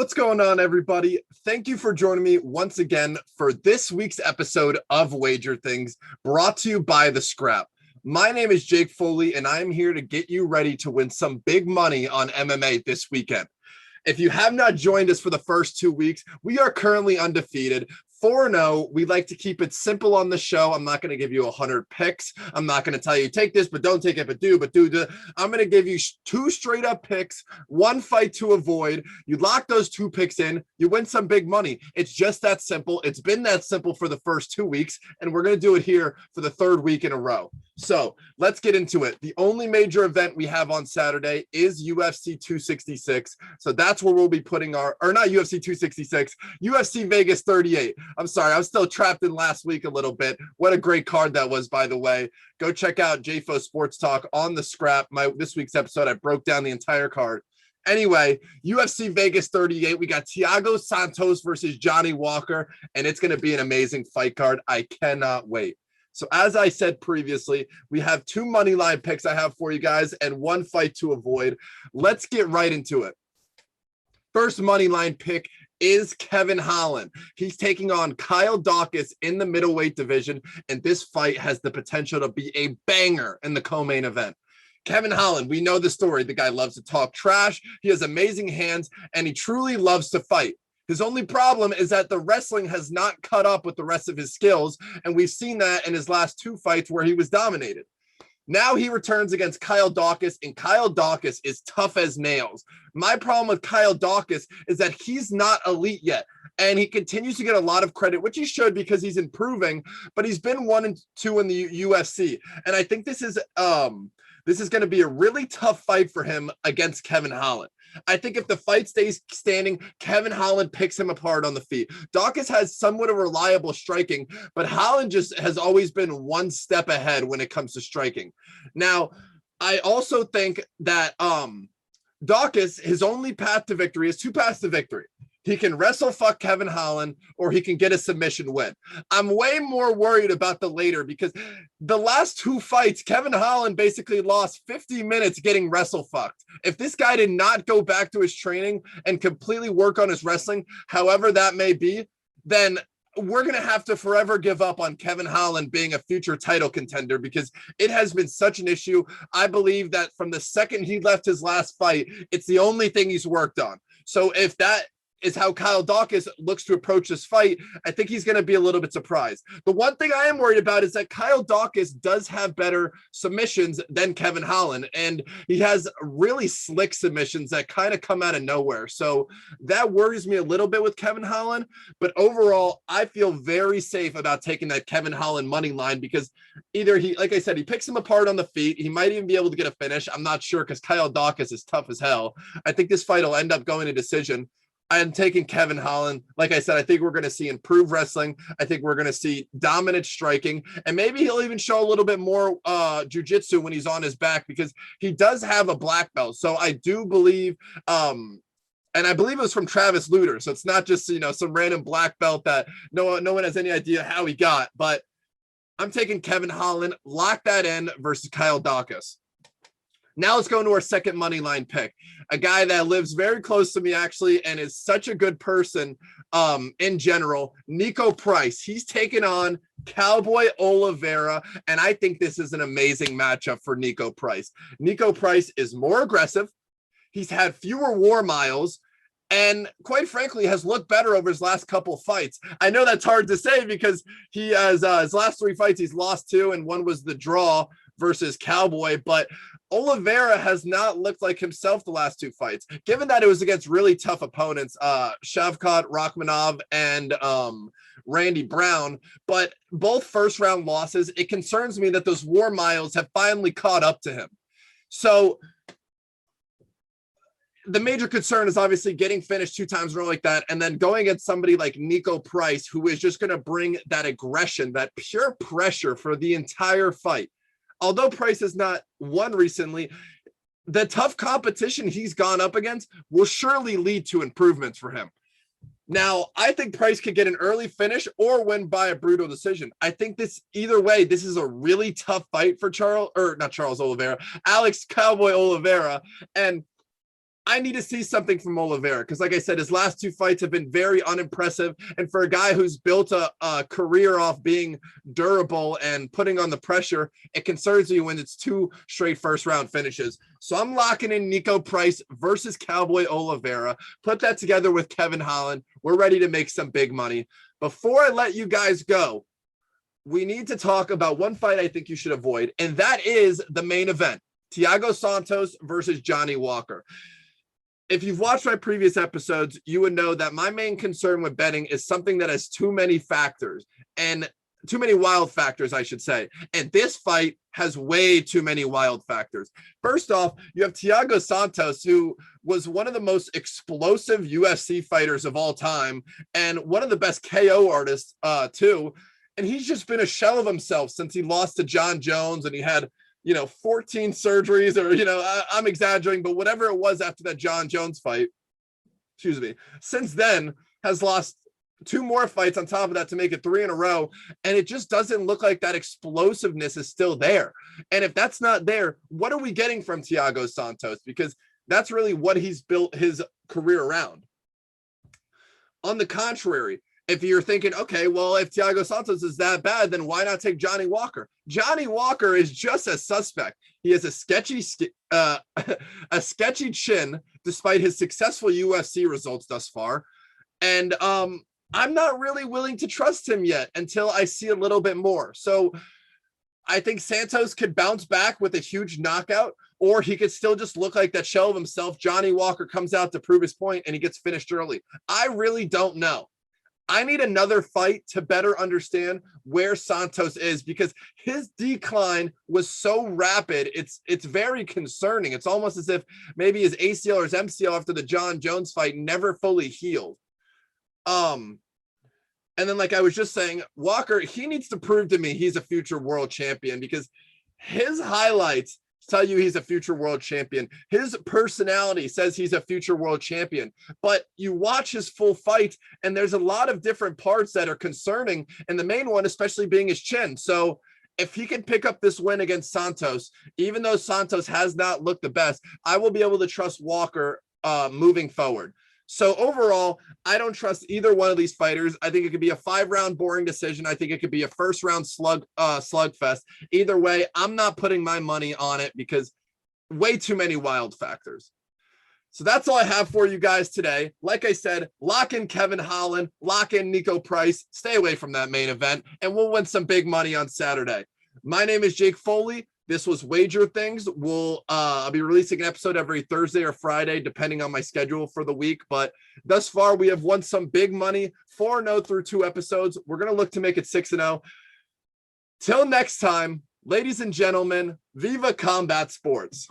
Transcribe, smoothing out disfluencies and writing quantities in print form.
What's going on, everybody? Thank you for joining me once again for this week's episode of Wager Things, brought to you by The Scrap. My name is Jake Foley, and I'm here to get you ready to win some big money on MMA this weekend. If you have not joined us for the first 2 weeks, we are currently undefeated. 4-0. We like to keep it simple on the show. I'm not going to give you 100 picks. I'm not going to tell you take this, but don't take it, but do. I'm going to give you 2 straight up picks, 1 fight to avoid. You lock those 2 picks in, you win some big money. It's just that simple. It's been that simple for the first 2 weeks, and we're going to do it here for the 3rd week in a row. So let's get into it. The only major event we have on Saturday is UFC 266. So that's where we'll be putting not UFC 266, UFC Vegas 38. I'm sorry, I was still trapped in last week a little bit. What a great card that was, by the way. Go check out JFO Sports Talk on The Scrap. This week's episode, I broke down the entire card. Anyway, UFC Vegas 38, we got Thiago Santos versus Johnny Walker, and it's going to be an amazing fight card. I cannot wait. So as I said previously, we have 2 money line picks I have for you guys and 1 fight to avoid. Let's get right into it. First money line pick is Kevin Holland. He's taking on Kyle Dawson in the middleweight division, and this fight has the potential to be a banger in the co-main event. Kevin Holland, we know the story. The guy loves to talk trash. He has amazing hands, and he truly loves to fight. His only problem is that the wrestling has not caught up with the rest of his skills, and we've seen that in his last 2 fights where he was dominated. Now he returns against Kyle Dawson, and Kyle Dawson is tough as nails. My problem with Kyle Dawson is that he's not elite yet, and he continues to get a lot of credit, which he should because he's improving, but he's been 1 and 2 in the UFC, and I think this is going to be a really tough fight for him against Kevin Holland. I think if the fight stays standing, Kevin Holland picks him apart on the feet. Dawkins has somewhat of reliable striking, but Holland just has always been 1 step ahead when it comes to striking. Now, I also think that Dawkins, his only path to victory is 2 paths to victory. He can wrestle fuck Kevin Holland, or he can get a submission win. I'm way more worried about the later because the last 2 fights, Kevin Holland basically lost 50 minutes getting wrestle fucked. If this guy did not go back to his training and completely work on his wrestling, however that may be, then we're going to have to forever give up on Kevin Holland being a future title contender because it has been such an issue. I believe that from the second he left his last fight, it's the only thing he's worked on. So if that is how Kyle Dawson looks to approach this fight, I think he's going to be a little bit surprised. The one thing I am worried about is that Kyle Dawson does have better submissions than Kevin Holland, and he has really slick submissions that kind of come out of nowhere. So that worries me a little bit with Kevin Holland, but overall, I feel very safe about taking that Kevin Holland money line because either he, like I said, he picks him apart on the feet. He might even be able to get a finish. I'm not sure because Kyle Dawson is tough as hell. I think this fight will end up going to decision. I'm taking Kevin Holland. Like I said, I think we're going to see improved wrestling. I think we're going to see dominant striking, and maybe he'll even show a little bit more jiu-jitsu when he's on his back because he does have a black belt. So I do believe, and I believe it was from Travis Luter. So it's not just, some random black belt that no one has any idea how he got, but I'm taking Kevin Holland, lock that in versus Kyle Dawson. Now let's go into our second money line pick, a guy that lives very close to me actually and is such a good person in general, Niko Price. He's taken on Cowboy Oliveira, and I think this is an amazing matchup for Niko Price. Niko Price is more aggressive. He's had fewer war miles, and quite frankly has looked better over his last couple fights. I know that's hard to say because he has his last 3 fights, he's lost 2, and 1 was the draw versus Cowboy, but Oliveira has not looked like himself the last 2 fights, given that it was against really tough opponents, Shavkat Rakhmonov and Randy Brown, but both first-round losses. It concerns me that those war miles have finally caught up to him. So the major concern is obviously getting finished 2 times in a row like that, and then going against somebody like Niko Price, who is just going to bring that aggression, that pure pressure for the entire fight. Although Price has not won recently, the tough competition he's gone up against will surely lead to improvements for him. Now, I think Price could get an early finish or win by a brutal decision. I think either way, this is a really tough fight for Alex Cowboy Oliveira. And I need to see something from Oliveira because, like I said, his last 2 fights have been very unimpressive. And for a guy who's built a career off being durable and putting on the pressure, it concerns me when it's 2 straight first-round finishes. So I'm locking in Niko Price versus Cowboy Oliveira. Put that together with Kevin Holland. We're ready to make some big money. Before I let you guys go, we need to talk about one fight I think you should avoid, and that is the main event, Thiago Santos versus Johnny Walker. If you've watched my previous episodes, you would know that my main concern with betting is something that has too many factors, and too many wild factors, I should say. And this fight has way too many wild factors. First off, you have Thiago Santos, who was one of the most explosive UFC fighters of all time and one of the best KO artists too. And he's just been a shell of himself since he lost to John Jones, and he had 14 surgeries, or, I'm exaggerating, but whatever it was after that John Jones fight, since then has lost 2 more fights on top of that to make it 3 in a row. And it just doesn't look like that explosiveness is still there. And if that's not there, what are we getting from Thiago Santos? Because that's really what he's built his career around. On the contrary, if you're thinking, okay, well, if Thiago Santos is that bad, then why not take Johnny Walker? Johnny Walker is just a suspect. He has a sketchy chin, despite his successful UFC results thus far. And I'm not really willing to trust him yet until I see a little bit more. So I think Santos could bounce back with a huge knockout, or he could still just look like that shell of himself. Johnny Walker comes out to prove his point and he gets finished early. I really don't know. I need another fight to better understand where Santos is, because his decline was so rapid. It's very concerning. It's almost as if maybe his ACL or his MCL after the John Jones fight never fully healed. And then, like I was just saying, Walker, he needs to prove to me he's a future world champion, because his highlights tell you he's a future world champion. His personality says he's a future world champion, but you watch his full fight and there's a lot of different parts that are concerning, and the main one especially being his chin. So if he can pick up this win against Santos, even though Santos has not looked the best, I will be able to trust Walker moving forward. So overall, I don't trust either one of these fighters. I think it could be a 5-round boring decision. I think it could be a first-round slugfest. Either way, I'm not putting my money on it because way too many wild factors. So that's all I have for you guys today. Like I said, lock in Kevin Holland, lock in Niko Price, stay away from that main event, and we'll win some big money on Saturday. My name is Jake Foley. This was Wager Things. I'll be releasing an episode every Thursday or Friday, depending on my schedule for the week. But thus far, we have won some big money, 4-0 through 2 episodes. We're going to look to make it 6-0. Till next time, ladies and gentlemen, Viva Combat Sports.